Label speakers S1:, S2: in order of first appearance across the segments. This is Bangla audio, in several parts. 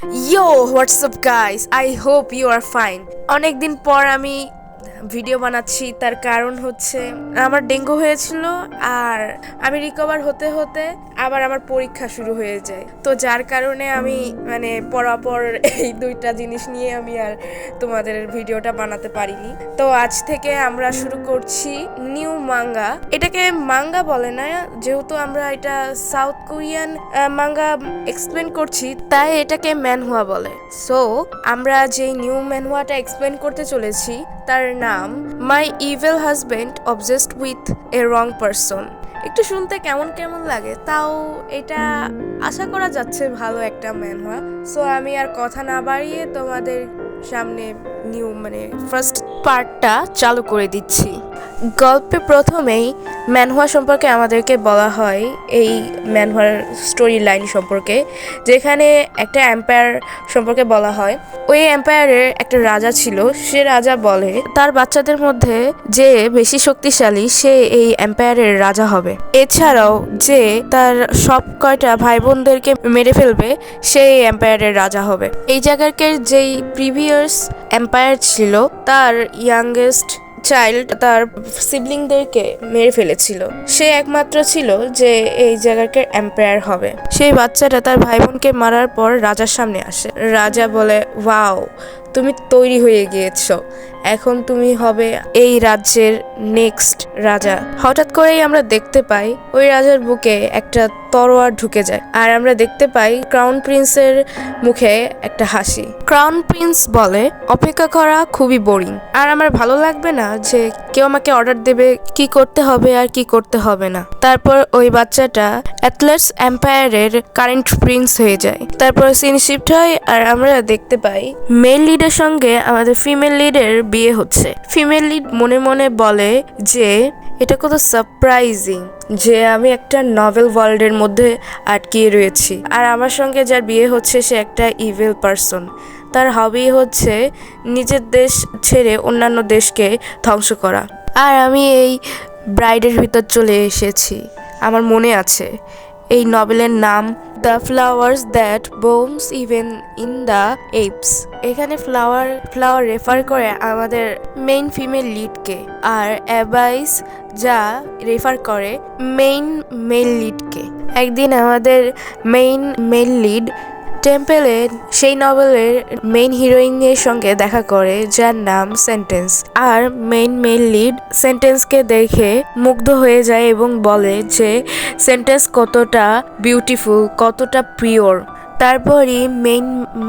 S1: Yo, what's up guys? I hope you are fine. অনেকদিন পর আমি ভিডিও বানাচ্ছি, তার কারণ হচ্ছে আমার ডেঙ্গু হয়েছিল আর আমি রিকভার হতে হতে আবার আমার পরীক্ষা শুরু হয়ে যায়। তো যার কারণে আমি পরাপর এই দুইটা জিনিস নিয়ে আমি আর তোমাদের ভিডিওটা বানাতে পারিনি। তো আজ থেকে আমরা শুরু করছি নিউ মাঙ্গা। এটাকে মাঙ্গা বলে না, যেহেতু আমরা এটা সাউথ কোরিয়ান মাঙ্গা এক্সপ্লেন করছি, তাই এটাকে ম্যানহুয়া বলে। সো আমরা যে নিউ ম্যানহুয়াটা এক্সপ্লেন করতে চলেছি তার নাম my evil husband obsessed with a wrong person. একটু শুনতে কেমন কেমন লাগে, তাও এটা আশা করা যাচ্ছে ভালো একটা ম্যানহুয়া। সো আমি আর কথা না বাড়িয়ে তোমাদের সামনে ফার্স্ট পার্টটা চালু করে দিচ্ছি। গল্পে প্রথমেই ম্যানহুয়া সম্পর্কে আমাদেরকে বলা হয়, এই ম্যানহুয়ার স্টোরি লাইন সম্পর্কে, যেখানে একটা এম্পায়ার সম্পর্কে বলা হয়। ওই এম্পায়ারের একটা রাজা ছিল। সে রাজা বলে তার বাচ্চাদের মধ্যে যে বেশি শক্তিশালী সে এই এম্পায়ারের রাজা হবে। এছাড়াও যে তার সব কয়টা ভাই বোনদেরকে মেরে ফেলবে সেই এম্পায়ারের রাজা হবে। এই জায়গাকার যেই প্রিভিয়াস এম্পায়ার ছিল তার ইয়াংগেস্ট চাইল্ড তার সিবলিংদেরকে মেরে ফেলেছিল। সে একমাত্র ছিল যে এই জায়গাকার এম্পায়ার হবে। সেই বাচ্চাটা তার ভাই বোনকে মারার পর রাজার সামনে আসে। রাজা বলে, ওয়াও, তুমি তৈরি হয়ে গিয়েছো, এখন তুমি হবে এই রাজ্যের নেক্সট রাজা। হঠাৎ করেই আমরা দেখতে পাই ওই রাজার বুকে একটা তরোয়ার ঢুকে যায়, আর আমরা দেখতে পাই ক্রাউন প্রিন্সের মুখে একটা হাসি। ক্রাউন প্রিন্স বলে, অপেক্ষা করা খুবই বোরিং, আর আমার ভালো লাগবে না যে কেউ আমাকে অর্ডার দেবে কি করতে হবে আর কি করতে হবে না। তারপর ওই বাচ্চাটা অ্যাথলেটস এম্পায়ারের কারেন্ট প্রিন্স হয়ে যায়। তারপর সিন শিফট হয় আর আমরা দেখতে পাই মেল লিডের সঙ্গে আমাদের ফিমেল লিডের বিয়ে হচ্ছে। ফিমেল লিড মনে মনে বলে যে এটা কত সারপ্রাইজিং যে আমি একটা নভেল ওয়ার্ল্ডের মধ্যে আটকিয়ে রয়েছি, আর আমার সঙ্গে যার বিয়ে হচ্ছে সে একটা ইভিল পারসন। তার হবি হচ্ছে নিজের দেশ ছেড়ে অন্যান্য দেশকে ধ্বংস করা। আর আমি এই ব্রাইডের ভিতর চলে এসেছি। আমার মনে আছে এই নভেলের নাম the flowers that bombs even in the apps. এখানে ফ্লাওয়ার রেফার করে আমাদের মেইন ফিমেল লিডকে, আর অ্যাবাইস যা রেফার করে মেইন মেল লিডকে। একদিন আমাদের মেইন মেল লিড টেম্পেলে সেই নভেলের মেইন হিরোইনের সঙ্গে দেখা করে যার নাম সেন্টেন্স। আর মেইন মেল লিড সেন্টেন্সকে দেখে মুগ্ধ হয়ে যায় এবং বলে যে সেন্টেন্স কতটা বিউটিফুল, কতটা পিওর। তারপরই মেইন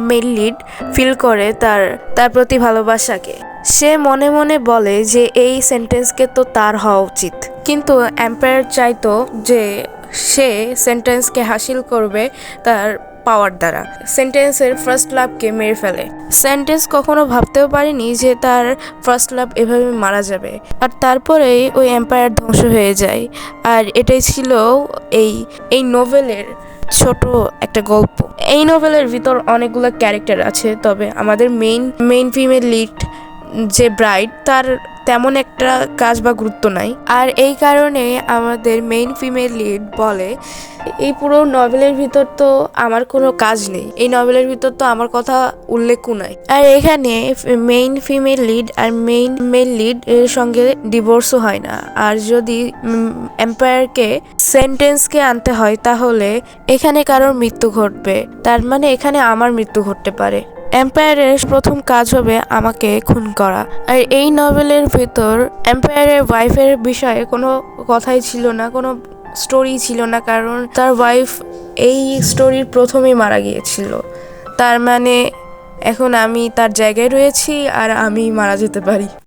S1: মেল লিড ফিল করে তার প্রতি ভালোবাসাকে। সে মনে মনে বলে যে এই সেন্টেন্সকে তো তার হওয়া উচিত, কিন্তু এম্পায়ার চাইতো যে সে সেন্টেন্সকে হাসিল করবে তার পাওয়ার দ্বারা। সেন্টেন্সের ফার্স্ট লাভকে মেরে ফেলে। সেন্টেন্স কখনো ভাবতেও পারেনি যে তার ফার্স্ট লাভ এভাবে মারা যাবে, আর তারপরেই ওই এম্পায়ার ধ্বংস হয়ে যায়। আর এটাই ছিল এই নোভেলের ছোট একটা গল্প। এই নোভেলের ভিতর অনেকগুলো ক্যারেক্টার আছে, তবে আমাদের মেইন ফিমেল লিড যে ব্রাইড তার তেমন একটা কাজ বা গুরুত্ব নাই। আর এই কারণে আমাদের মেইন ফিমেল লিড বলে, এই পুরো নভেলের ভিতর তো আমার কোনো কাজ নেই, এই নভেলের ভিতর তো আমার কথা উল্লেখও নাই। আর এখানে মেইন ফিমেল লিড আর মেইন মেল লিড এর সঙ্গে ডিভোর্সও হয় না। আর যদি এম্পায়ারকে সেন্টেন্সকে আনতে হয় তাহলে এখানে কারোর মৃত্যু ঘটবে, তার মানে এখানে আমার মৃত্যু ঘটতে পারে। এম্পায়ারের প্রথম কাজ হবে আমাকে খুন করা। আর এই নভেলের ভেতর এম্পায়ারের ওয়াইফের বিষয়ে কোনো কথাই ছিল না, কোনো স্টোরি ছিল না, কারণ তার ওয়াইফ এই স্টোরির প্রথমেই মারা গিয়েছিল। তার মানে এখন আমি তার জায়গায় রয়েছি আর আমি মারা যেতে পারি।